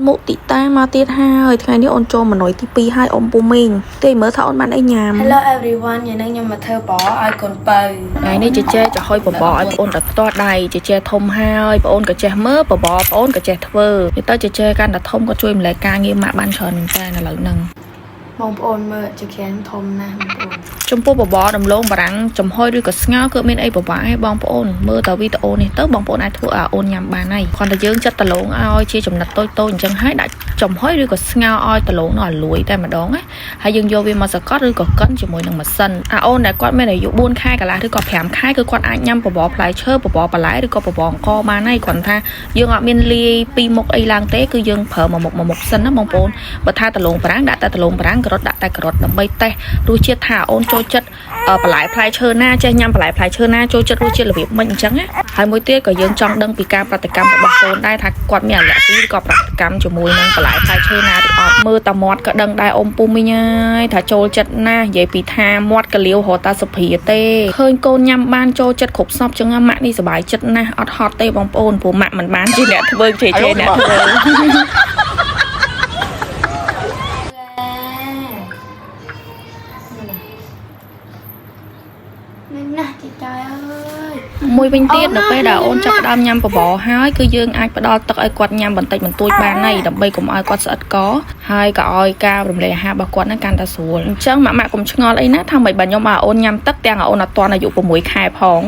មុតិតាមកទៀតហើយថ្ងៃនេះអូនចូលមកណុយទី2ហើយអ៊ំពូមីងទេមើលថាអូនបានអីញ៉ាំ Hello everyone យ៉ាងនេះខ្ញុំមកធ្វើបបរឲ្យកូនបើថ្ងៃនេះចេះចំហុយបបរឲ្យបងអូនដល់ផ្ទាល់ដៃចេះធំហើយបងអូនក៏ចេះមើលបបរបងអូនក៏ចេះធ្វើទៅចេះកាន់តែធំក៏ជួយម្លែកការងារម៉ាក់បានច្រើនមែនតើឥឡូវហ្នឹងបងប្អូនមើលជាខាងធំណាស់បងប្អូនចំពោះបបរដំឡូងបារាំងចំហុយឬក៏ស្ងោរគឺមានអីពិបាកឯងបងប្អូនមើលតវីដេអូនេះទៅបងប្អូនអាចធ្វើឲ្យអូនញ៉ាំបានហើយគ្រាន់តែយើងចាត់ដំឡូងឲ្យជាចំណិតតូចៗអញ្ចឹងហើយដាក់ចំហុយឬក៏ស្ងោរឲ្យដំឡូងនោះឲ្យលួយតែម្ដងណាហើយយើងយកវាមកសកត់ឬក៏កិនជាមួយនឹងម៉ាស៊ីនអូនដែលគាត់មានអាយុ4ខែកន្លះឬក៏5ខែគឺគាត់អាចញ៉ាំបបរផ្លែឈើបបរបន្លែឬក៏បបរអង្គបានហើយគ្រាន់ថាយើងអត់មានលាយពីរមុខអីឡើងទេគឺយើងប្រើមួយមុខសិនណាបងប្អូនបើថាដំឡូងបារាំងដាក់តែដំឡូងបារាំងការ៉ុតដាក់តែការ៉ុតដើម្បីតេស្តរសជាតិថាអូនចូលចិត្តបន្លែផ្លែឈើណាចេះញ៉ាំបន្លែផ្លែឈើណាចូលចិត្តរសជាតិរបៀបម៉េចអញ្ចឹងណាហើយមួយទៀតក៏យើងចង់ដឹងពីការប្រតិកម្មរបស់កូនដែរថាគាត់មានអារក្សឬក៏ប្រតិកម្មជាមួយនឹងបន្លែផ្លែឈើណាឬអត់មើលតែមាត់ក៏ដឹងដែរអ៊ំពូមីងហើយថាចូលចិត្តណាស់និយាយពីថាមាត់កលាវរត់តាសុភីទេឃើញកូនញ៉ាំបានចូលចិត្តគ្រប់សពចឹងម៉ាក់នេះសប្បាយចិត្តណាស់អត់ហត់ទេបងប្អូនព្រោះម៉ាក់មិនបានជាអ្នកធ្វើជេអ្នកធ្វើណាជីចាយអើយមួយវិញទៀតនៅពេលដែលអូនចាប់ផ្ដើមញ៉ាំបបរហើយគឺយើងអាចផ្ដល់ទឹកឲ្យគាត់ញ៉ាំបន្តិចបន្តួចបានហើយដើម្បីកុំឲ្យគាត់ស្អិតកហើយក៏ឲ្យការរំលែកអាហាររបស់គាត់នឹងកាន់តែស្រួលអញ្ចឹងម៉ាក់កុំឆ្ងល់អីណាថាមិនបើខ្ញុំឲ្យអូនញ៉ាំទឹកទាំងឲ្យអូនអត់ទាន់អាយុ6ខែផង